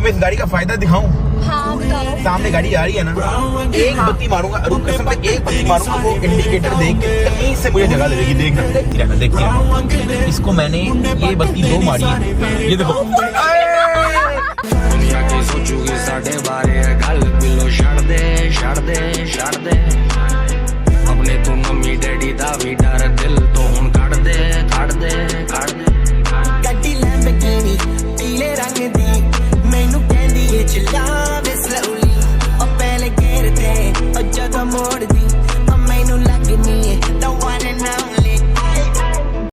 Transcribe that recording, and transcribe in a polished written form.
तुम्हें इस गाड़ी का फायदा दिखाऊं? हाँ बताओ। सामने गाड़ी आ रही है ना, एक बत्ती मारूंगा, रुक कसम से एक बत्ती मारूंगा, वो इंडिकेटर देख के कहीं से मुझे जगह दे देगी। देखना, देखती रहना। इसको मैंने ये बत्ती 2 मारी है, ये देखो। दुनिया की सोचूगी साढ़े बारे गल मिलो छड़ दे अपने तू मम्मी डैडी दा भी डर दिल तो हुन कड़ दे ਗੱਡੀ ਲੈਂਬਰਗਿਨੀ ਪੀਲੇ ਰੰਗ ਦੀ ਮੈਨੂੰ ਕਹਿੰਦੀ ਏ ਚਲਾ ਵੇ ਸਲੋਲੀ ਉਹ ਪਹਿਲੇ ਗੇਰ ਤੇ ਉਹ ਜਦੋਂ ਮੋੜਦੀ